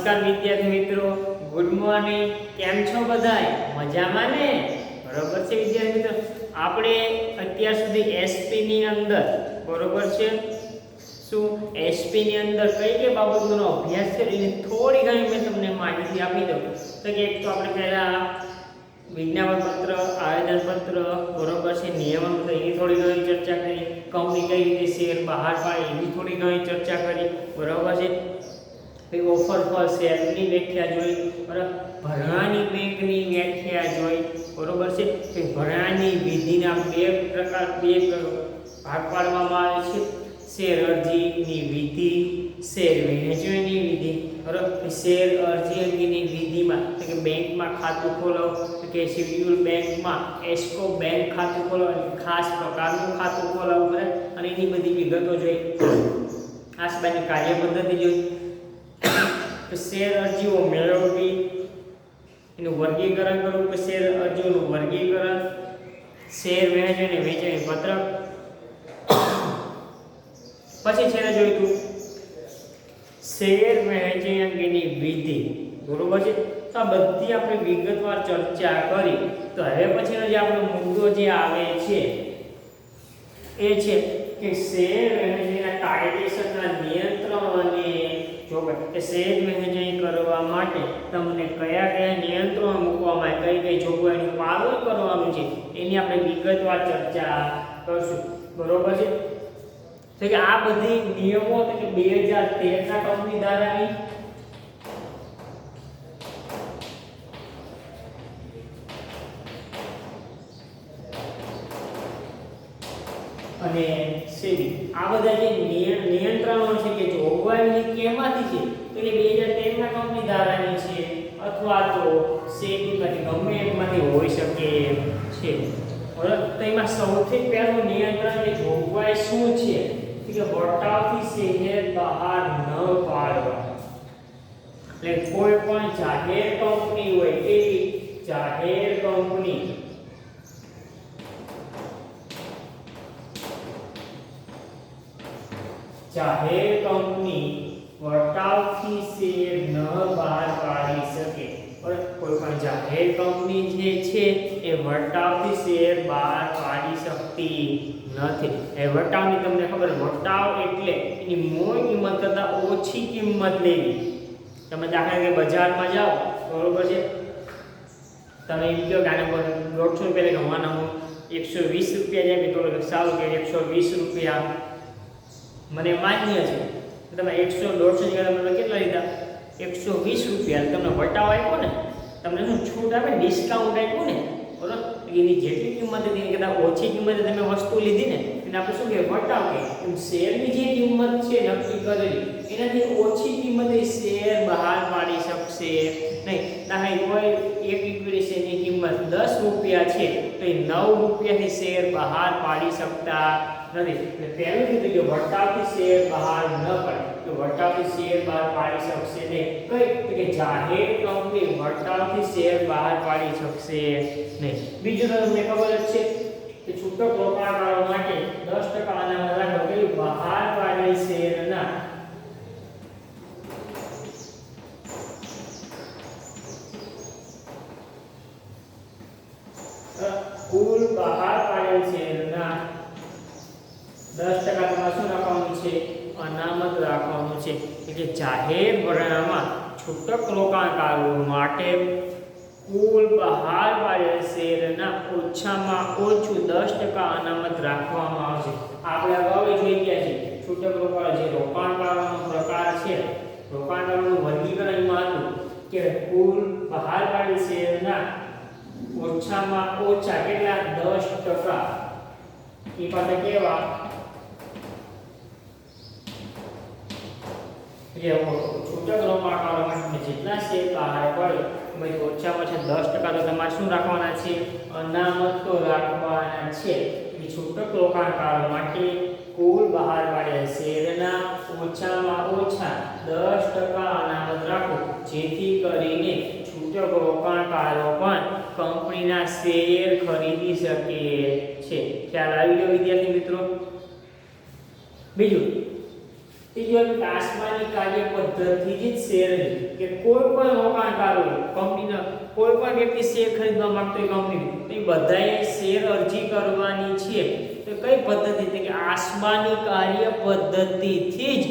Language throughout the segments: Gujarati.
નમસ્કાર વિદ્યાર્થી મિત્રો, ગુડ મોર્નિંગ. કેમ છો બધાય? મજામાં ને? બરોબર છે વિદ્યાર્થી મિત્રો. આપણે અત્યાર સુધી એસપી ની અંદર બરોબર છે શું એસપી ની અંદર કઈ કઈ બાબતોનો અભ્યાસ છે એની થોડી ઘણી મેં તમને માહિતી આપી દઉં. તો કે એક તો આપણે પહેલા વિજ્ઞાપન પત્ર, આવેદન પત્ર બરોબર છે, નિયમન પત્ર એની થોડી ઘણી ચર્ચા કરી, કંપની કઈ રીતે શેર બહાર પાડે એની થોડી ઘણી ચર્ચા કરી બરોબર છે. ઓફર ફોર શેરની વ્યાખ્યા જોઈ બરાબર, ભરણાની બેંકની વ્યાખ્યા જોઈ બરોબર છે. કે ભરણાની વિધિના બે ભાગ પાડવામાં આવે છે, શેર અરજીની વિધિ, શેર વહેંચણીની વિધિ બરાબર. શેર અરજી અંગેની વિધિમાં કે બેંકમાં ખાતું ખોલાવવું કે શિડ્યુલ બેંકમાં એસ્કો બેંક ખાતું ખોલાવવું, ખાસ પ્રકારનું ખાતું ખોલાવવું બરાબર, અને એની બધી વિગતો જોઈ. આ સિવાયની કાર્ય પદ્ધતિ જોઈ. શેર અરજીઓ મેળવવી, એનું વર્ગીકરણ કરવું કે શેર અરજીઓનું વર્ગીકરણ, શેર વહેંચણી વેચણી પત્રક. પછી છેલ્લે જોઈતું શેર વહેંચણી અંગેની વિધિ બરોબર છે. તો આ બધી આપણે વિગતવાર ચર્ચા કરી. તો હવે પછીનો જે આપણો મુદ્દો જે આવે છે એ છે કે શેર વહેંચણીના કાયદેસરના નિયંત્રણ અને જો કે શેર વહેંચણી કરવા માટે તમને કયા કયા નિયંત્રણો મૂકવામાં આવે, કઈ કઈ જોગવાઈનું પાલન કરવાનું છે એની આપણે વિગતવાર ચર્ચા કરશું બરોબર છે. તો કે આ બધી નિયમો તો કે 2013 ના કંપની ધારાની અને સેબી આ બધા જે નિયંત્રણો છે કે જોગવાઈ કેમાંથી છે તો કે 2013 ના કંપની ધારાની છે અથવા તો સેબી માંથી ગમે એકમાંથી હોઈ શકે છે બરાબર. તો એમાં સૌથી પહેલું નિયંત્રણ કે જોગવાઈ શું છે કે વટાવથી શેર બહાર ન પાડવા. એટલે કોઈ પણ જાહેર કંપની હોય કે જાહેર કંપની વટાવથી શેર ન બહાર પાડી શકે. કોઈ પણ જાહેર કંપની જે છે એ વટાવથી શેર બહાર પાડી શકતી નથી. એ વટાવની તમને ખબર, વટાવ એટલે એની મૂળ કિંમત કરતાં ઓછી કિંમત લેવી. તમે દાખલા કે બજારમાં જાઓ બરોબર છે, તમે એમ કહો કે આને 150 રૂપિયા ગણવાના, હું 120 રૂપિયા જાય તો સારું કે 120 રૂપિયા મને માન્ય છે. તમે 100-150 જગ્યાએ તમે કેટલા લીધા? 120 રૂપિયા. તમને વટાવ આપ્યો ને, તમને શું છૂટ આપે, ડિસ્કાઉન્ટ આપ્યું ને બરોબર. એની જેટલી કિંમત હતી એની કરતાં ઓછી કિંમતે તમે વસ્તુ લીધી ને એને આપણે શું કહેવાય? વટાવ કહેવાય. એમ શેરની જે કિંમત છે નક્કી કરેલી એનાથી ઓછી કિંમતે શેર બહાર પાડી શકશે નહીં. દાખલા કોઈ એક ઇક્વિટી શેરની કિંમત 10 રૂપિયા છે તો એ 9 રૂપિયાથી શેર બહાર પાડી શકતા નથી. એટલે પહેલું કીધું કે વટાવથી શેર બહાર ન પડે, તો વટાવથી શેર બહાર પાડી શકશે નહીં. કઈ કે જાહેર કંપની વટાવથી શેર બહાર પાડી શકશે નહીં. બીજું તમને ખબર જ છે કે છૂટક રોકાણકારો માટે 10% અનામત રાખો કે બહાર પાડેલ શેરના કુલ બહાર પાડેલ શેરના 10% તમારે શું રાખવાનું છે? અનામત રાખવાનું છે. એટલે જાહેર ભરણામાં છૂટક રોકાણકારો માટે કુલ બહાર પાડેલ શેરના ઓછામાં ઓછું 10% અનામત રાખવામાં આવશે. આપણે અગાઉ જોઈ ગયા છે છૂટક રોકાણ જે રોકાણકારોનો પ્રકાર છે, રોકાણકારોનું વર્ગીકરણમાં હતું કે કુલ બહાર પાડેલ શેરના ઓછામાં ઓછા કેટલા? 10%. એ પાછા કેવા? જે છૂટક રોકાણકારો માટે જેટલા શેર બહાર પડે એમાંથી ઓછામાં ઓછા 10% તો તમારે શું રાખવાના છે? અનામત તો રાખવાના છે. એટલે છૂટક રોકાણકારો માટે કુલ બહાર પાડેલ શેરના ઓછામાં ઓછા 10% અનામત રાખો, જેથી કરીને છૂટક રોકાણકારો પણ કંપનીના શેર ખરીદી શકે છે. ખ્યાલ આવી ગયો વિદ્યાર્થી મિત્રો? બીજું ત્રીજું આસમાની કાર્ય પદ્ધતિથી જ શેર કે કોઈ પણ રોકાણકાર હોય કંપનીના કોઈ પણ વ્યક્તિ શેર ખરીદવા માંગતો હોય કંપની તો એ બધાએ શેર અરજી કરવાની છે તો કઈ પદ્ધતિ કે આસમાની કાર્ય પદ્ધતિથી જ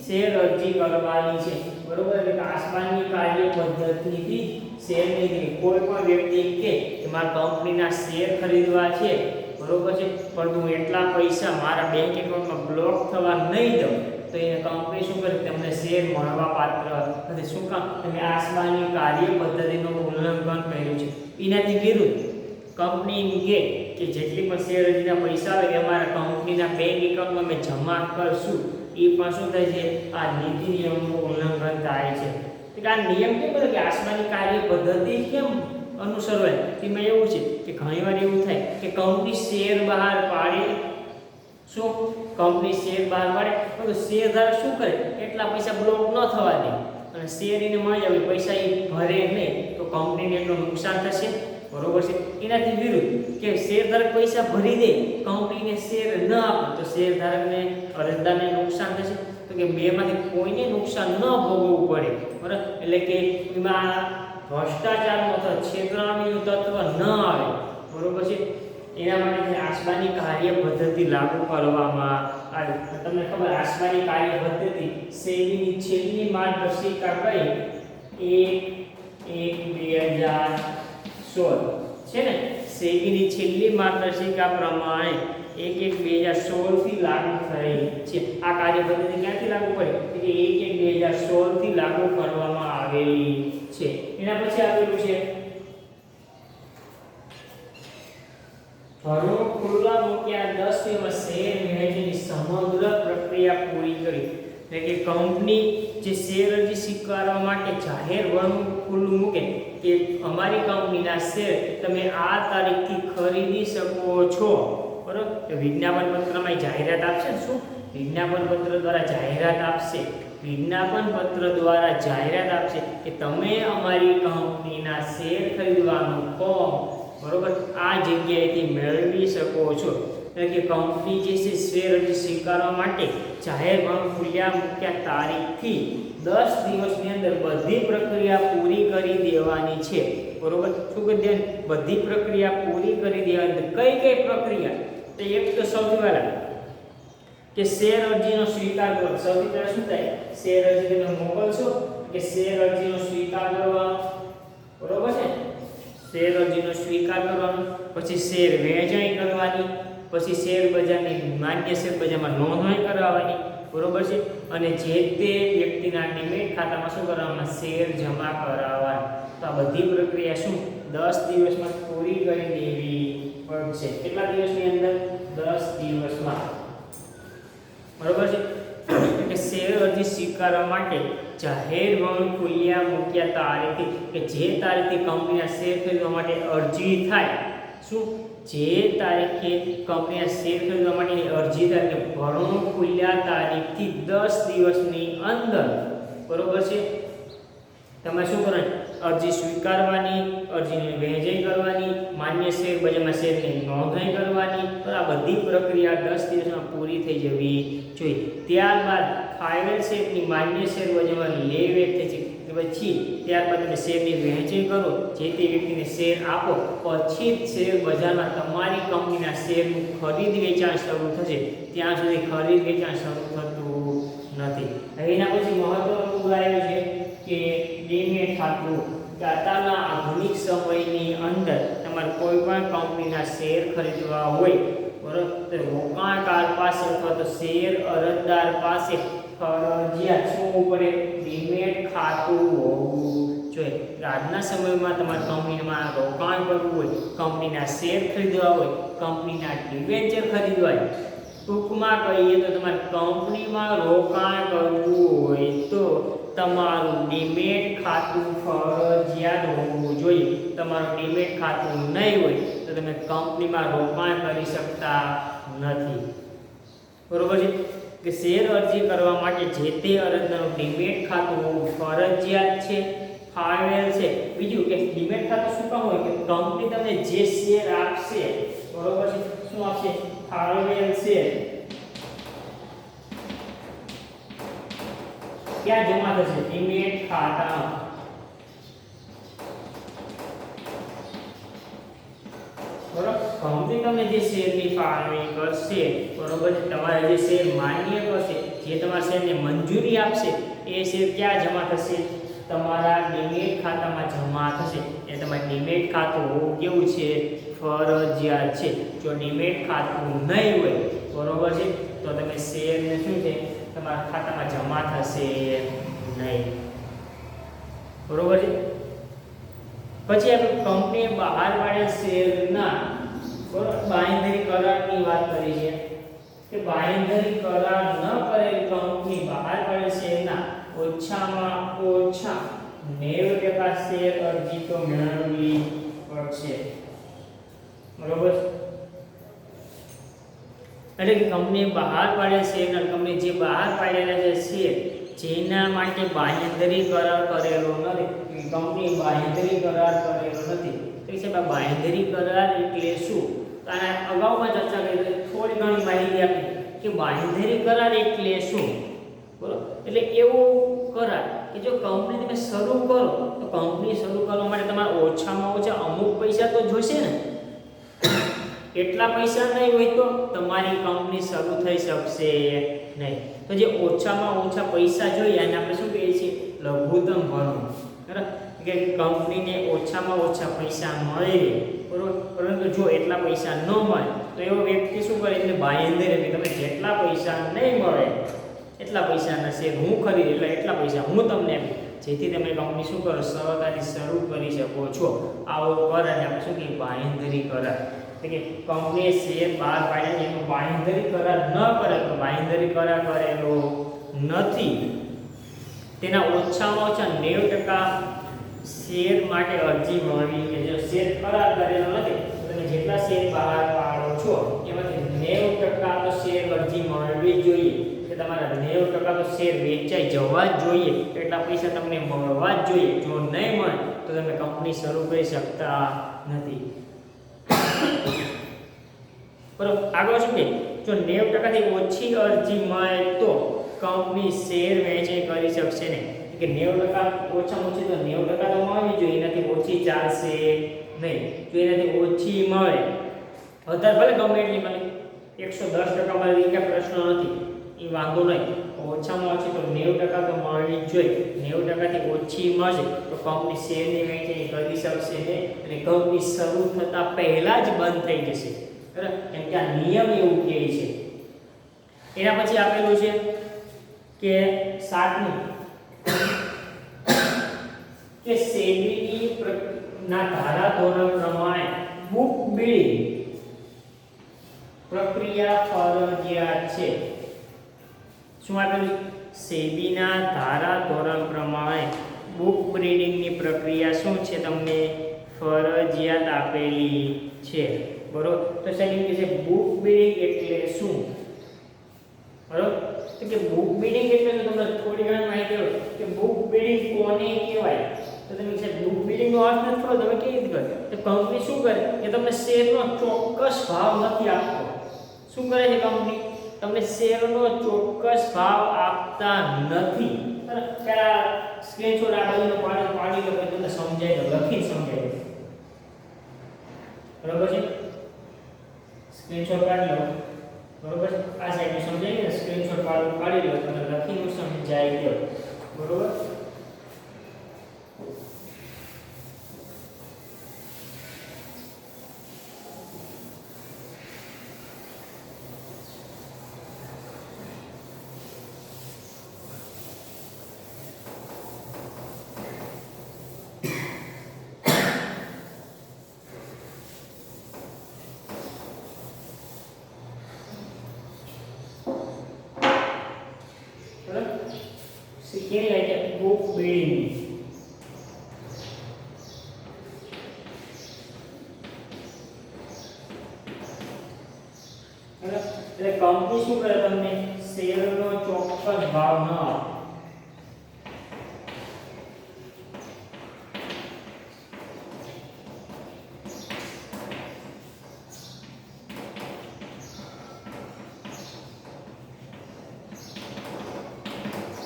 શેર અરજી કરવાની છે બરોબર એટલે આસમાની કાર્ય પદ્ધતિથી શેર ની કોઈ પણ વ્યક્તિ કે મારા કંપનીના શેર ખરીદવા છે બરોબર છે પરંતુ હું એટલા પૈસા મારા બેંક એકાઉન્ટમાં બ્લોક થવા નહીં દઉં તો એ કંપની શું કરે તમને શેર મળવા પાત્ર નથી શું કામ તમે આસમાની કાર્ય પદ્ધતિનું ઉલ્લંઘન કર્યું છે એનાથી વિરુદ્ધ કંપની કે જેટલી પણ શેર અરજીના પૈસા આવે એ અમારા કંપનીના બેંક એકાઉન્ટમાં અમે જમા કરશું એ પણ શું થાય છે આ નીતિ નિયમનું ઉલ્લંઘન થાય છે કે આ નિયમ કેમ બને કે આસમાની કાર્ય પદ્ધતિ કેમ અનુસરવાય તેમાં એવું છે કે ઘણીવાર એવું થાય કે કંપની શેર બહાર પાડે શું કંપની શેર બહાર પાડે તો શેરધારક શું કરે એટલા પૈસા બ્લોક ન થવા દે અને શેર એને મળી આવે પૈસા એ ભરે નહીં તો કંપનીને એટલું નુકસાન થશે બરોબર છે એનાથી વિરુદ્ધ કે શેરધારક પૈસા ભરી દે કંપનીને શેર ન આપે તો શેરધારકને અરજદારને નુકસાન થશે તો કે બેમાંથી કોઈને નુકસાન ન ભોગવવું પડે બરાબર એટલે કે એમાં ભ્રષ્ટાચારનો અથવા છેતરાણીનું તત્વ ન આવે બરોબર છે એના માટે આસમાની કાર્ય પદ્ધતિ લાગુ કરવામાં આવે તમને ખબર આસમાની કાર્ય પદ્ધતિ સેબીની છેલ્લી માર્ગદર્શિકા કઈ 1/1/2016 છે ને સેબીની છેલ્લી માર્ગદર્શિકા પ્રમાણે 1/1/2016 થી લાગુ થઈ છે આ કાર્ય પદ્ધતિ ક્યાંથી લાગુ પડી કે 1/1/2016 થી લાગુ કરવામાં આવેલી છે એના પછી આવેલું છે ઘરો ખુલ્લા મૂક્યા 10 દિવસ શેર વહેંચણીની સમગ્ર પ્રક્રિયા પૂરી કરી એટલે કે કંપની જે શેર અરજી સ્વીકારવા માટે જાહેર વળવું ખુલ્લું મૂકે કે અમારી કંપનીના શેર તમે આ તારીખથી ખરીદી શકો છો બરોબર વિજ્ઞાપન પત્રમાં જાહેરાત આપશે શું વિજ્ઞાપન પત્ર દ્વારા જાહેરાત આપશે વિજ્ઞાપન પત્ર દ્વારા જાહેરાત આપશે કે તમે અમારી કંપનીના શેર ખરીદવાનું ફોર્મ બરોબર આ જગ્યાએથી મેળવી શકો છો એટલે કે કંપની જે છે શેર અરજી સ્વીકારવા માટે જાહેર ભંગ ખુલ્યા મૂક્યા તારીખથી 10 દિવસની અંદર બધી પ્રક્રિયા પૂરી કરી દેવાની છે બરોબર શું કરી દેવાની બધી પ્રક્રિયા પૂરી કરી દેવાની કઈ કઈ પ્રક્રિયા તો એક તો સૌથી પહેલા કે શેર અરજીનો સ્વીકાર કરો સૌથી પહેલા શું થાય શેર અરજી તમે મોકલશો કે શેર અરજીનો સ્વીકાર કરવાનો બરોબર છે શેર અરજીનો સ્વીકાર કરવાનો પછી શેર વહેંચણી કરવાની પછી શેર બજારની માન્ય શેર બજારમાં નોંધણી કરાવવાની બરોબર છે અને જે તે વ્યક્તિના ડિમેટ ખાતામાં શું કરવાના શેર જમા કરાવવા તો આ બધી પ્રક્રિયા શું 10 દિવસમાં પૂરી કરી દેવી પડશે કેટલા દિવસની અંદર 10 દિવસમાં બરોબર છે કે શેર અરજી સ્વીકારવા માટે જાહેર ભંગ ખુલ્યા મૂક્યા તારીખથી કે જે તારીખે કંપનીના શેર ખરીદવા માટે અરજી થાય શું જે તારીખે કંપનીના શેર ખરીદવા માટેની અરજી થાય કે ભંગ ખુલ્યા તારીખથી 10 દિવસની અંદર બરોબર છે તમે શું કરવાનું અરજી સ્વીકારવાની અરજીની વહેંચણી કરવાની માન્ય શેર બજારમાં શેરની નોંધણી કરવાની તો આ બધી પ્રક્રિયા 10 દિવસમાં પૂરી થઈ જવી જોઈએ ત્યારબાદ ફાઇનલ શેરની માન્ય શેર બજારમાં લે વેચ થઈ છે પછી ત્યારબાદ તમે શેરની વહેંચણી કરો જે તે વ્યક્તિને શેર આપો પછી શેર બજારમાં તમારી કંપનીના શેરનું ખરીદ વેચાણ શરૂ થશે ત્યાં સુધી ખરીદ વેચાણ શરૂ થતું નથી એના પછી મહત્વનું ઉદાહરણ છે કે ડીમેટ ખાતું અત્યારના આધુનિક સમયની અંદર તમારે કોઈ પણ કંપનીના શેર ખરીદવા હોય બરોબર તો રોકાણકાર પાસે અથવા તો શેર અરજદાર પાસે ફરજિયાત શું પડે ડીમેટ ખાતું હોવું જોઈએ આજના સમયમાં તમારે કંપનીમાં રોકાણ કરવું હોય કંપનીના શેર ખરીદવા હોય કંપનીના ડિબેન્ચર ખરીદવા હોય ટૂંકમાં કહીએ તો તમારે કંપનીમાં રોકાણ કરવું હોય તો તમારું ડીમેટ ખાતું ફરજિયાત હોવું જોઈએ તમારું ડીમેટ ખાતું નહીં હોય તો તમે કંપનીમાં રોકાણ કરી શકતા નથી બરોબર છે કે શેર અરજી કરવા માટે જે તે અરજદારનું ડીમેટ ખાતું હોવું ફરજિયાત છે ફાળવેલ છે બીજું કે ડીમેટ ખાતું શું કામ હોય કે કંપની તમને જે શેર આપશે બરોબર છે શું આપશે ફાળવેલ શેર ક્યાં જમા થશે? ડીમેટ ખાતામાં. બરોબર, કંપની તમને જે શેરની ફાળવણી કરશે, બરોબર છે, તમારે જે શેર માન્ય કરશે, જે તમારા શેરને મંજૂરી આપશે, એ શેર ક્યાં જમા થશે? તમારા ડીમેટ ખાતામાં જમા થશે. એ તમારે ડીમેટ ખાતું હોવું કેવું છે? ફરજિયાત છે. જો ડીમેટ ખાતું નહીં હોય, બરોબર છે, તો તમે શેરને શું છે તમારા ખાતામાં જમા થશે નહીં. બરોબર છે. પછી આપણે કંપનીએ બહાર પાડેલ શેરના બાંયધરી કરારની વાત કરી છે કે બાંયધરી કરાર ન કરેલ કંપની બહાર પાડેલ શેરના ઓછામાં ઓછા 90% શેર અરજી તો મેળવવી પડશે. બરોબર. એટલે કે કંપની બહાર પાડેલ શેરના, કંપની જે બહાર પાડેલા છે શેર જેના માટે બાંયધરી કરાર કરેલો નથી, કંપની બાંયધરી કરાર કરેલો નથી, તો છે બાંયધરી કરાર એટલે શું? અને અગાઉમાં ચર્ચા કરી થોડી ઘણી માહિતી આપી કે બાંયધરી કરાર એટલે શું. બરોબર. એટલે એવો કરાર કે જો કંપની તમે શરૂ કરો તો કંપની શરૂ કરવા માટે તમારે ઓછામાં ઓછા અમુક પૈસા તો જોઈશે ને. એટલા પૈસા નહીં હોય તો તમારી કંપની શરૂ થઈ શકશે નહીં. તો જે ઓછામાં ઓછા પૈસા જોઈએ અને આપણે શું કહીએ છીએ? લઘુત્તમ ભરણું. બરાબર, કે કંપનીને ઓછામાં ઓછા પૈસા મળે, બરોબર, પરંતુ જો એટલા પૈસા ન મળે તો એવો વ્યક્તિ શું કરે? એટલે બાંયધરી, એટલે તમે જેટલા પૈસા નહીં મળે એટલા પૈસાના શેર હું ખરીદ, એટલે એટલા પૈસા હું તમને આપી, જેથી તમે કંપની શું કરો? સરળતાથી શરૂ કરી શકો છો. આવો કરારને આપણે શું કહીએ? બાંયધરી કરાર. એટલે કે કંપનીએ શેર બહાર પાડ્યા એનો બાંયધરી કરાર ન કરે તો બાંયધરી કરાર કરેલો નથી, તેના ઓછામાં ઓછા 90% શેર માટે અરજી મળવી. કે જો શેર કરાર કરેલો નથી તો તમે જેટલા શેર બહાર પાડો છો એમાંથી 90% તો શેર અરજી મળવી જોઈએ, કે તમારા 90% તો શેર વેચાઈ જવા જ જોઈએ, એટલા પૈસા તમને મળવા જ જોઈએ. જો નહીં મળે તો તમે કંપની શરૂ કરી શકતા નથી. બરોબર. આગળ શું કે જો 90% થી ઓછી અરજી મળે તો કંપની શેર વેચાણ કરી શકશે નહીં. કે 90% ઓછામાં ઓછી તો 90% તો મળવી જોઈએ, એનાથી ઓછી ચાલશે નહીં. જો એનાથી ઓછી મળે, વધારે ભલે ગમે એટલી મળે, 110% મળે એ કાંઈ પ્રશ્ન નથી, એ વાંધો નહીં. ઓછામાં ઓછી તો 90% તો મળવી જોઈએ. 90% થી ઓછી મળશે તો કંપની શેરની વેચાણ કરી શકશે નહીં અને કંપની શરૂ થતા પહેલા જ બંધ થઈ જશે. બરાબર, કેમ કે આ નિયમ એવું કહે છે. એના પછી આપેલું છે કે 7મું કે સેબીની ના ધારા ધોરણ પ્રમાણે બુક બિલ્ડિંગ પ્રક્રિયા ફરજિયાત છે. શું આપેલું? સેબીના ધારા ધોરણ પ્રમાણે બુક બ્રીડિંગની પ્રક્રિયા શું છે? તમને ફરજિયાત આપેલી છે. બરોબર. તો સાહેબ કે છે બુક બિલ્ડિંગ એટલે શું? બરોબર. તો કે બુક બિલ્ડિંગ એટલે તમને થોડી ઘણી માહિતી હોય કે બુક બિલ્ડિંગ કોને કહેવાય. તો તમે છે બુક બિલ્ડિંગ નો અર્થ નથી ખબર, તમે કેવી રીતે કરે? તો કંપની શું કરે કે તમને શેરનો ચોક્કસ ભાવ નથી આપતો. શું કરે છે કંપની? તમને શેરનો ચોક્કસ ભાવ આપતા નથી. પેલા સ્ક્રીનશોટ આ બાજુનો પાડી લો, તમને સમજાય તો લખી સમજાય. બરોબર છે? સ્ક્રીનશોટ પાડી લો. બરોબર છે? આ સાઈડ સમજાય ને, સ્ક્રીનશોટ પાડી લો, તમને લખીને સમજાય દો. બરોબર. કેવી લાગે બુક બિલ્ડિંગ? એટલે કંપની શું કરે? તમને શેરનો ચોક્કસ ભાવ ન આપે.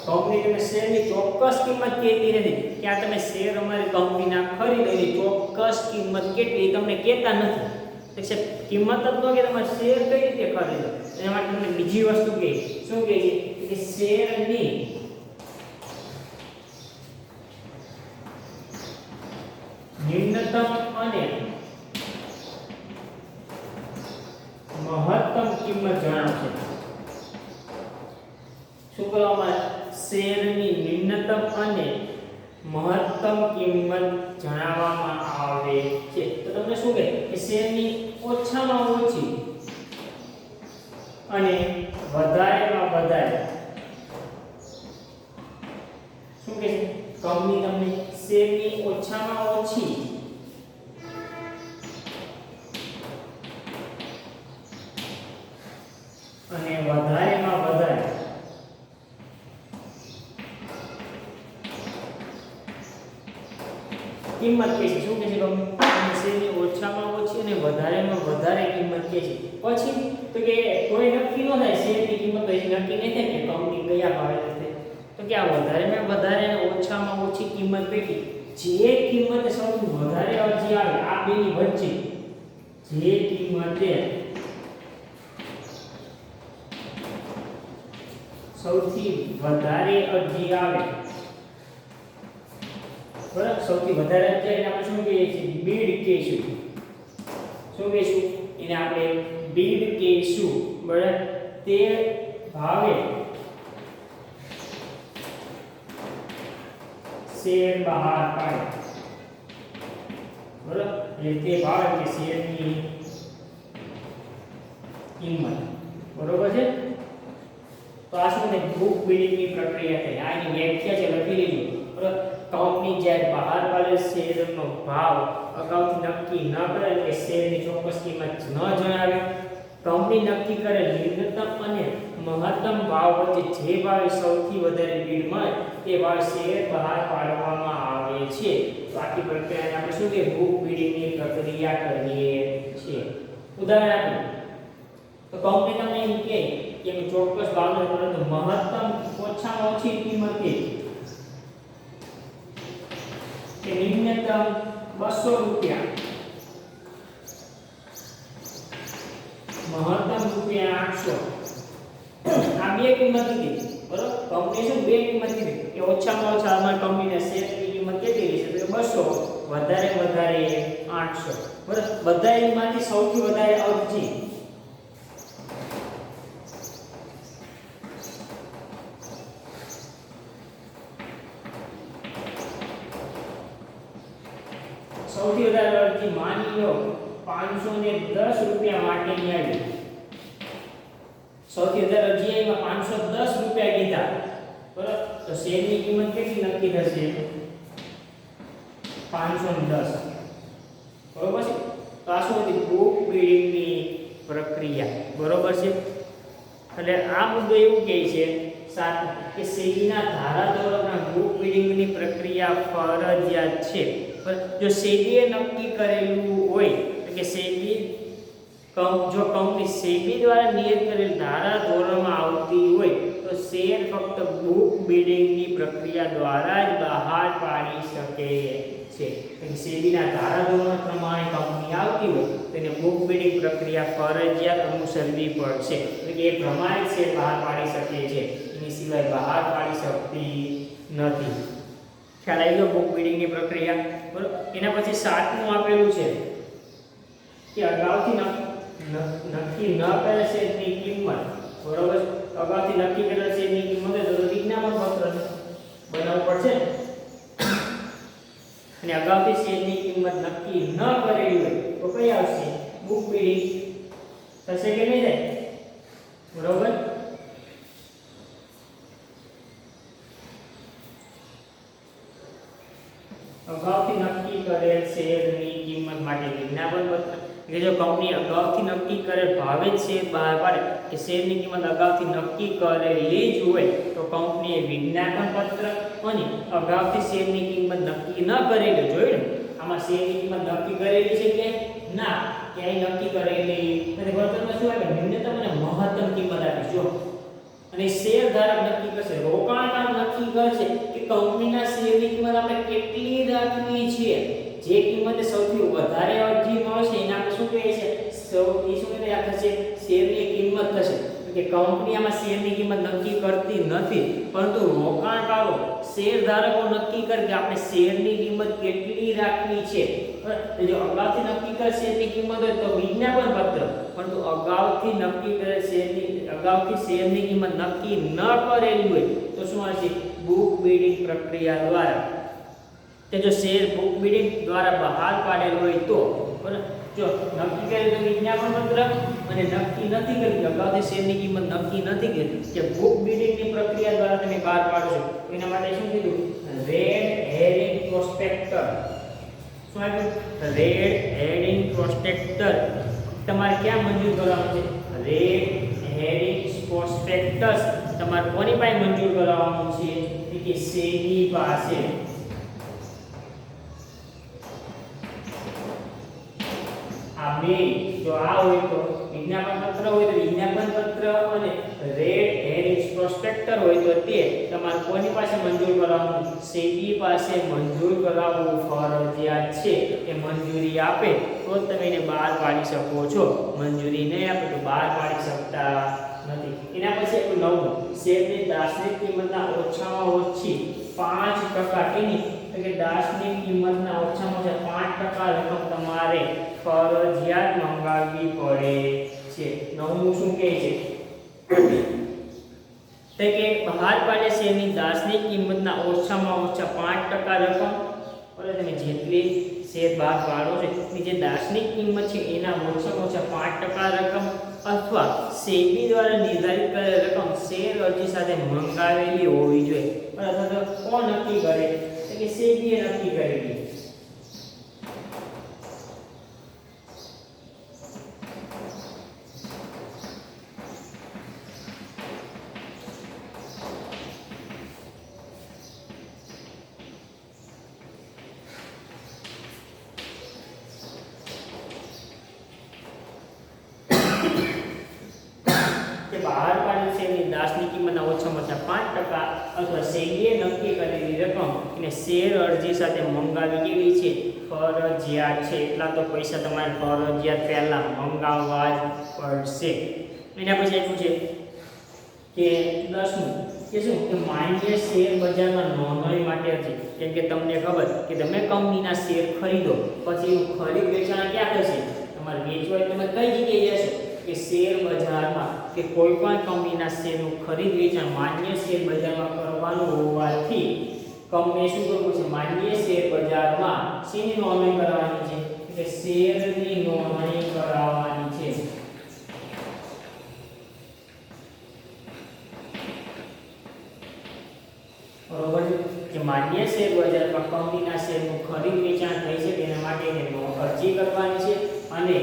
કંપની તમે શેરની ચોક્કસ કિંમત કહેતી નથી કે આ તમે શેર અમારી કંપનીના ખરીદો એની ચોક્કસ કિંમત કેટલી તમને કહેતા નથી. તો કિંમત જ ન કે તમારે શેર કઈ રીતે ખરીદો એના માટે તમને બીજી વસ્તુ કહે શું કહે છે કે શેરની ન્યૂનતમ અને મહત્તમ કિંમત જણાવશે. શું કરવામાં શેરની ન્યૂનતમ અને મહત્તમ કિંમત જણાવવામાં આવે છે. તો તમને શું કહે કે શેરની ઓછામાં ઓછી અને વધારેમાં વધારે શું કહે છે કંપની તમને શેરની ઓછામાં ઓછી અને વધારેમાં વધારે કિંમત કે છે. શું કે છે કંપની શેરની ઓછામાં ઓછી અને વધારેમાં વધારે કિંમત કે છે. પછી તો કે કોઈ નક્કી ન થાય શેરની કિંમત તો નક્કી નહીં થાય કે કંપની કયા ભાવે લેશે. તો કે આ વધારેમાં વધારે અને ઓછામાં ઓછી કિંમત પૈકી જે કિંમત સૌથી વધારે અરજી આવે આ બેની વચ્ચે જે કિંમતે સૌથી વધારે અરજી આવે બરાબર સૌથી વધારે અરજી એને આપણે શું કહીએ છીએ બીડ કહીશું. શું કહીશું એને આપણે બીડ કહીશું. બરાબર તે ભાવે શેર બહાર પાડે. બરાબર એટલે તે ભાવે કે શેરની કિંમત બરોબર છે. તો આ શું છે બુક બિલ્ડિંગની પ્રક્રિયા થઈ. આ એની વ્યાખ્યા છે લખી લીધું. બરાબર કંપની જ્યારે બહાર પાડે શેરનો ભાવ અગાઉથી નક્કી ન કરે કે શેરની ચોક્કસ કિંમત ન જણાવે કંપની નક્કી કરે ન્યૂનતમ અને મહત્તમ ભાવ વચ્ચે જે ભાવે સૌથી વધારે બીડ મળે તે ભાવે શેર બહાર પાડવામાં આવે છે. તો આખી પ્રક્રિયાને આપણે શું કહીએ બુક બિલ્ડિંગની પ્રક્રિયા કહીએ છીએ. ઉદાહરણ આપીએ તો કંપની તમને એમ કહે કે ચોક્કસ ભાવનો પરંતુ મહત્તમ ઓછામાં ઓછી કિંમત કે ન્યૂનતમ 200 રૂપિયા મહત્તમ રૂપિયા 800 આ બે કિંમત કીધી. બરોબર કંપની શું બે કિંમત કીધી કે ઓછામાં ઓછા અમારી કંપનીના શેરની કિંમત કેટલી રહેશે તો 200 વધારે વધારે 800. બરોબર બધા એમાંથી સૌથી વધારે અરજી સૌથી વધારે અરજી માની લો 510 રૂપિયા માટેની આવી. સૌથી વધારે અરજી એમાં 510 રૂપિયા કીધા. બરાબર તો શેરની કિંમત કેટલી નક્કી થશે 510. બરોબર છે. તો આ શું હતી બુક બિલ્ડિંગની પ્રક્રિયા. બરોબર છે. એટલે આ મુદ્દો એવું કહે છે સાત કે સેબીના ધારાધોરણના બુક બિલ્ડિંગની પ્રક્રિયા ફરજિયાત છે. જો સેબીએ નક્કી કરેલું હોય કે સેબી જો કંપની સેબી દ્વારા નિયત કરેલ ધારાધોરણમાં આવતી હોય તો શેર ફક્ત બુક બિલ્ડિંગની પ્રક્રિયા દ્વારા જ બહાર પાડી શકે છે. સેબીના ધારાધોરણ પ્રમાણે કંપની આવતી હોય તેને બુક બિલ્ડિંગ પ્રક્રિયા ફરજિયાત અનુસરવી પડશે. એટલે કે એ પ્રમાણે શેર બહાર પાડી શકે છે એની સિવાય બહાર પાડી શકતી નથી. ખ્યાલ આવી ગયો બુક બિલ્ડિંગની પ્રક્રિયા. બરોબર એના પછી સાતમું આપેલું છે કે અગાઉથી નક્કી ન કરેલ શેરની કિંમત. બરોબર અગાઉથી નક્કી કરેલ શેરની કિંમત તો વિજ્ઞાપન પત્ર બનાવવું પડશે અને અગાઉથી શેરની કિંમત નક્કી ન કરેલી હોય તો કઈ આવશે બુક બિલ્ડિંગ થશે કે નહીં થાય. બરોબર અગાઉથી નક્કી કરેલ શેરની કિંમત માટે વિજ્ઞાપન પત્ર. કે જો કંપની અગાઉથી નક્કી કરેલ ભાવે જ શેર બહાર પાડે કે શેરની કિંમત અગાઉથી નક્કી કરેલી જ હોય તો કંપનીએ વિજ્ઞાપન પત્ર અને અગાઉથી શેરની કિંમત નક્કી ન કરેલી જોયું ને આમાં શેરની કિંમત નક્કી કરેલી છે કે ના ક્યાંય નક્કી કરેલી નથી. વર્તનમાં શું આવે ન્યૂનતમ અને મહત્તમ કિંમત આપી જો અને શેરધારક નક્કી કરશે, રોકાણકાર નક્કી કરશે કે કંપનીના શેરની કિંમત આપણે કેટલી રાખવી છે. જે કિંમત સૌથી વધારે અરજી મળશે એને આપણે શું કહીએ છીએ, સૌથી શું કહીએ થશે, શેરની કિંમત થશે. કે કંપની આમાં શેરની કિંમત નક્કી કરતી નથી, પરંતુ રોકાણકારો શેરધારકો નક્કી કરે કે આપણે શેરની કિંમત કેટલી રાખવી છે. જો અગાઉથી નક્કી કરે શેરની કિંમત હોય તો વિજ્ઞાપન પત્ર, પરંતુ અગાઉથી નક્કી કરે અગાઉથી શેરની કિંમત નક્કી ન કરેલી હોય તો શું હશે, બુક બિડિંગ પ્રક્રિયા દ્વારા. તે જો શેર બુક બિડિંગ દ્વારા બહાર પાડેલ હોય તો જો નક્કી કરે તો વિજ્ઞાપન પત્ર, અને નક્કી નથી કરી અગાઉથી શેરની કિંમત નક્કી નથી કરી કે બુક બિડિંગની પ્રક્રિયા દ્વારા તમે બહાર પાડશો, એના માટે શું કીધું, રેડ હેરિંગ પ્રોસ્પેક્ટર. શું આપ્યું, રેડ હેરિંગ પ્રોસ્પેક્ટર તમારે ક્યાં મંજૂર કરવાનું છે, રેડ હેરિંગ પ્રોસ્પેક્ટસ તમારે કોની પાસે મંજૂર કરાવવાનું છે, કે સેબી પાસે. આ બે જો આ હોય તો વિજ્ઞાપન પત્ર હોય તો વિજ્ઞાપન પત્ર અને રેડ હેરિંગ પ્રોસ્પેક્ટર હોય તો તે તમારે કોની પાસે મંજૂર કરાવવાનું, સેબી પાસે મંજૂર કરાવવું ફરજિયાત છે. એ મંજૂરી આપે તો તમે એને બહાર પાડી શકો છો, મંજૂરી નહીં આપે તો બહાર પાડી શકતા નથી. એના પછી એક નવું, શેરની દાર્શનિક કિંમતના ઓછામાં ઓછી 5% કેની, એટલે કે દાર્શનિક કિંમતના ઓછામાં ઓછા 5% રકમ તમારે ફરજિયાત મંગાવવી પડે છે. નવમું શું કહે છે, તે કે બહાર પાડે શેરની દાર્શનિક કિંમતના ઓછામાં ઓછા 5% રકમ, બરાબર, તમે જેટલી શેર બહાર પાડો છો એની જે દાર્શનિક કિંમત છે એના ઓછામાં ઓછા 5% રકમ અથવા સેબી દ્વારા નિર્ધારિત કરેલ રકમ શેર અરજી સાથે મંગાવેલી હોવી જોઈએ. અથવા તો કોણ નક્કી કરે, કે સેબીએ નક્કી કરેલી. બહાર પાડેલ શેરની દાર્શનિક કિંમતના ઓછામાં ઓછા 5% અથવા સેબીએ નક્કી કરેલી રકમ એને શેર અરજી સાથે મંગાવી કેવી છે, ફરજિયાત છે. એટલા તો પૈસા તમારે ફરજિયાત પહેલા મંગાવવા જ પડશે. એના પછી એટલું છે કે 10મું કે શું, કે માન્ય શેર બજારમાં નોંધણી માટે હતી. કેમ કે તમને ખબર કે તમે કંપનીના શેર ખરીદો પછી ખરીદ વેચાણ ક્યાં થશે, તમારે વેચવા તમે કઈ જગ્યાએ જશો, કે શેર બજારમાં, કે કોઈ પણ કંપનીના શેરનું ખરીદ વેચાણ માન્ય શેર બજારમાં કરવાનું હોવાથી કંપનીએ શું કરવું છે, માન્ય શેર બજારમાં શેની નોંધણી કરવાની છે, કે શેરની નોંધણી કરાવવાની છે. બરોબર, કે માન્ય શેર બજારમાં કંપનીના શેરનું ખરીદ વેચાણ થઈ શકે એના માટે અરજી કરવાની છે, અને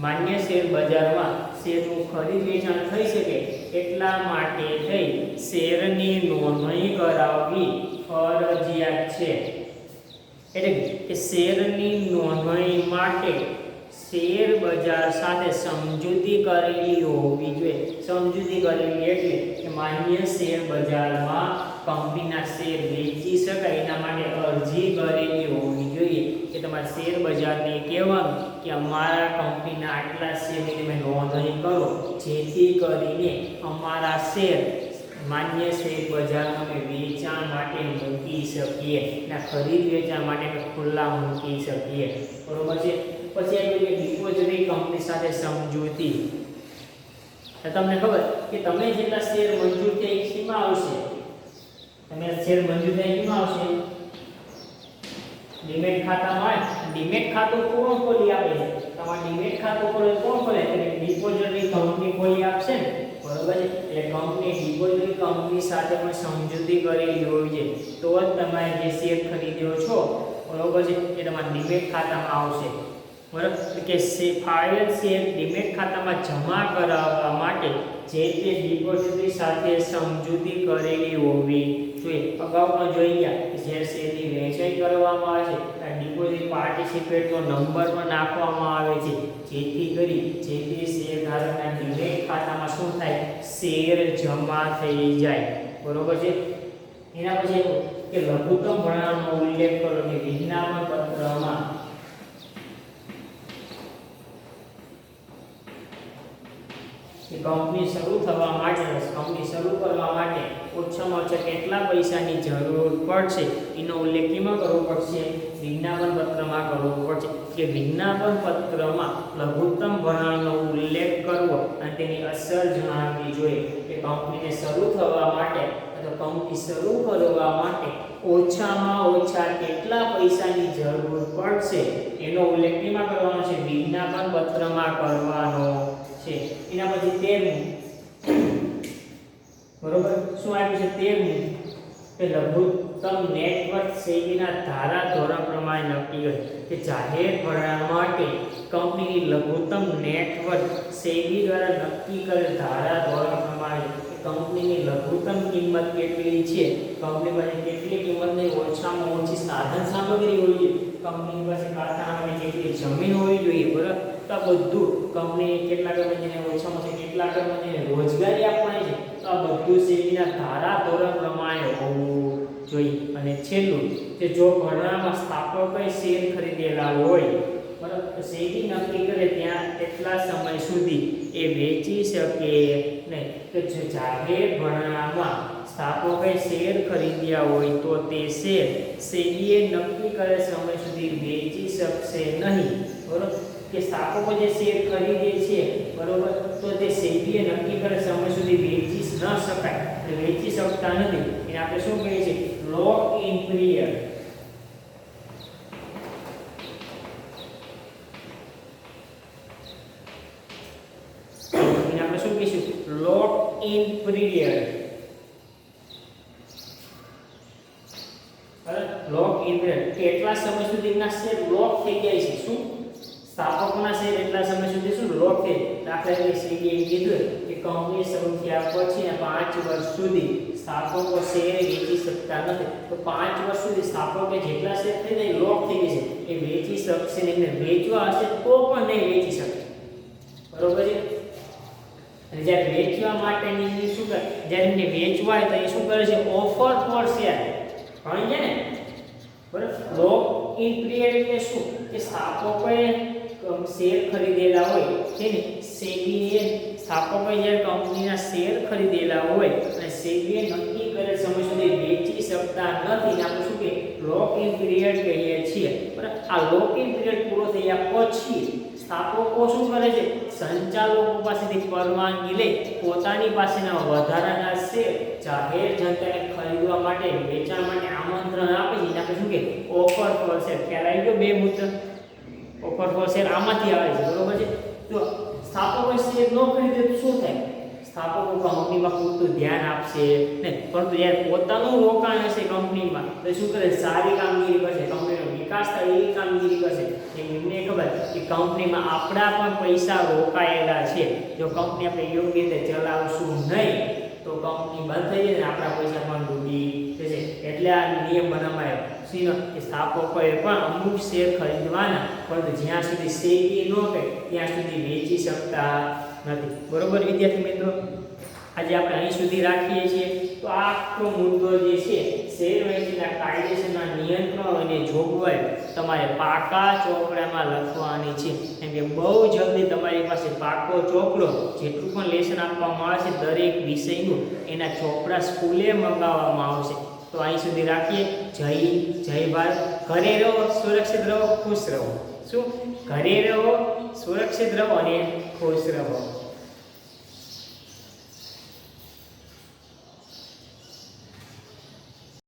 માન્ય શેર બજારમાં શેરનું ખરીદ વેચાણ થઈ શકે એટલા માટે થઈ શેરની નોંધણી કરાવવી ફરજિયાત છે. એટલે કે શેરની નોંધણી માટે શેર બજાર સાથે સમજૂતી કરેલી હોવી જોઈએ. સમજૂતી કરેલી એટલે કે માન્ય શેર બજારમાં કંપનીના શેર વેચી શકાય એના માટે અરજી કરેલી હોવી જોઈએ. કે તમારે શેર બજારને કહેવાનું કે અમારા કંપનીના આટલા શેરની તમે નોંધણી કરો, જેથી કરીને અમારા શેર માન્ય શેર બજારમાં અમે વેચાણ માટે મૂકી શકીએ, ના ખરીદ વેચાણ માટે ખુલ્લા મૂકી શકીએ. બરોબર છે. પછી આવ્યું કે ડિપોઝિટરી કંપની સાથે સમજૂતી. તમને ખબર કે તમે જેટલા શેર મંજૂર થયા એ શેમાં આવશે, તમે શેર મંજૂર થયા એમાં આવશે ડીમેટ ખાતામાં. ડીમેટ ખાતું કોણ ખોલી આપે છે, તમારે ડીમેટ ખાતું કોણ ખોલે, એટલે ડિપોઝિટરી કંપની ખોલી આપશે ને. બરોબર છે. એટલે કંપની ડિપોઝિટરી કંપની સાથે પણ સમજૂતી કરેલી હોવી જોઈએ, તો જ તમે જે શેર ખરીદ્યો છો, બરોબર છે, એ તમારા ડીમેટ ખાતામાં આવશે. બરાબર, કે ફાળવેલ શેર ડીમેટ ખાતામાં જમા કરાવવા માટે જે તે ડિપોઝિટરી સાથે સમજૂતી કરેલી હોવી જોઈએ. અગાઉ પણ જોઈ ગયા કે જે શેરની વહેંચણી કરવામાં આવે છે ત્યાં ડિપોઝિટ પાર્ટિસિપેટનો નંબર પણ નાખવામાં આવે છે, જેથી કરી જે તે શેરધારકના ડીમેટ ખાતામાં શું થાય, શેર જમા થઈ જાય, બરોબર છે। એના પછી એવું કે લઘુત્તમ ભરણાનો ઉલ્લેખ કરો કે વિજ્ઞાપન પત્રમાં કે કંપની શરૂ થવા માટે કંપની શરૂ કરવા માટે ઓછામાં ઓછા કેટલા પૈસાની જરૂર પડશે એનો ઉલ્લેખ કેમાં કરવો પડશે? વિજ્ઞાપન પત્રમાં કરવો પડશે કે વિજ્ઞાપન પત્રમાં લઘુત્તમ ભરણાનો ઉલ્લેખ કરવો અને તેની અસર જણાવવી જોઈએ કે કંપનીને શરૂ થવા માટે અથવા કંપની શરૂ કરવા માટે ઓછામાં ઓછા કેટલા પૈસાની જરૂર પડશે એનો ઉલ્લેખ કેમાં કરવાનો છે? વિજ્ઞાપન પત્રમાં કરવાનો છે। એના પછી 13 બરોબર શું આવ્યું છે? 13 કે લઘુત્તમ નેટવર્ક સેબીના ધારા ધોરણ પ્રમાણે નક્કી કરે કે જાહેર ભરણા માટે કંપનીની લઘુત્તમ નેટવર્ક સેબી દ્વારા નક્કી કરેલ ધારા ધોરણ પ્રમાણે કંપનીની લઘુત્તમ કિંમત કેટલી છે, કંપની પાસે કેટલી કિંમતની ઓછામાં ઓછી સાધન સામગ્રી હોવી જોઈએ, કંપની પાસે કારખાનામાં કેટલી જમીન હોવી જોઈએ, બરાબર? તો આ બધું કંપની કેટલા કર્મચારીને ઓછામાં ઓછા કેટલા કર્મચારીને રોજગારી આપવાની છે, તો આ બધું સેબીના ધારા ધોરણ પ્રમાણે હોવું જોઈએ। અને છેલ્લું કે જો ભરણામાં સ્થાપકોએ શેર ખરીદેલા હોય, બરાબર, તો સેબી નક્કી કરે ત્યાં કેટલા સમય સુધી એ વેચી શકે નહીં। તો જો જાહેર ભરણામાં સ્થાપકોએ શેર ખરીદ્યા હોય તો તે શેર સેબીએ નક્કી કરેલ સમય સુધી વેચી શકશે નહીં, બરાબર? કે સ્થાપકો જે શેર ખરીદે છે, બરોબર, તો તે સેબીએ નક્કી કરેલ સમય સુધી વેચી ન શકાય, એટલે વેચી શકતા નથી, એને આપણે શું કહીએ છીએ? Lock in period. એને આપણે શું કહીશું? Lock in period. Lock in period કેટલા સમય સુધીના શેર લોક થઈ જાય છે? શું સ્થાપકોના શેર એટલા સમય સુધી શું લોક થઈ? દાખલા તરીકે સેબીએ કીધું કે કંપની શરૂ થયા પછી 5 વર્ષ સુધી સ્થાપકો શેર વેચી શકતા નથી, તો 5 વર્ષ સુધી સ્થાપકો જેટલા શેર થઈ જાય લોક થઈ જશે, એ વેચી શકશે નહીં, એમને વેચવા હશે તો પણ નહીં વેચી શકે, બરોબર છે? અને જ્યારે વેચવા માટેની શું કરે, જ્યારે એમને વેચવા હોય તો એ શું કરે છે? ઓફર ફોર શેર ભણી છે ને, બરાબર? લોક ઇન પીરિયડ એટલે શું કે સ્થાપકોએ શેર ખરીદેલા હોય તેને સેબીએ સ્થાપકોએ જ્યારે કંપનીના શેર ખરીદેલા હોય અને સેબીએ નક્કી કરેલ સમય સુધી વેચી શકતા નથી, ને આપણે શું કહીએ? લોક ઇન પીરિયડ કહીએ છીએ, બરાબર? આ લોક ઇન પીરિયડ પૂરો થયા પછી સ્થાપકો શું કરે છે? સંચાલકો પાસેથી પરવાનગી લઈ પોતાની પાસેના વધારાના શેર જાહેર જનતાને ખરીદવા માટે વેચાણ માટે આમંત્રણ આપે છે, એને આપણે શું કહીએ? Offer four share. ખ્યાલ આવી ગયો? બે મુદ્દા ઓફર ફોર શેર આમાંથી આવે છે, બરોબર છે? તો સ્થાપકો શેર ન ખરીદે તો શું થાય? સ્થાપકો કંપનીમાં પૂરતું ધ્યાન આપશે નહીં, પરંતુ જ્યારે પોતાનું રોકાણ હશે કંપનીમાં તો શું કરે? સારી કામગીરી કરશે, કંપનીનો વિકાસ થાય એવી કામગીરી કરશે। એમને ખબર કે કંપનીમાં આપણા પણ પૈસા રોકાયેલા છે, જો કંપની આપણે યોગ્ય રીતે ચલાવશું નહીં તો કંપની બંધ થઈ જશે, આપણા પૈસા પણ ડૂબી જશે। એટલે આ નિયમ બનાવાયો કે સ્થાપકોએ પણ અમુક શેર ખરીદવાના, પરંતુ જ્યાં સુધી સેબી ન કહે ત્યાં સુધી વેચી શકતા નથી, બરોબર વિદ્યાર્થી મિત્રો? આજે આપણે અહીં સુધી રાખીએ છીએ। તો આ આખો મુદ્દો જે છે શેર વેચીના કાયદેસરના નિયંત્રણો અને જોગવાઈ તમારે પાકા ચોપડામાં લખવાની છે, કેમ કે બહુ જલ્દી તમારી પાસે પાકો ચોપડો જેટલું પણ લેસન આપવામાં આવે છે દરેક વિષયનું એના ચોપડા સ્કૂલે મંગાવવામાં આવશે। તો અહીં સુધી રાખીએ। જય ભારત। ઘરે રહો, સુરક્ષિત રહો, ખુશ રહો। શું? ઘરે રહો, સુરક્ષિત રહો અને ખુશ રહો।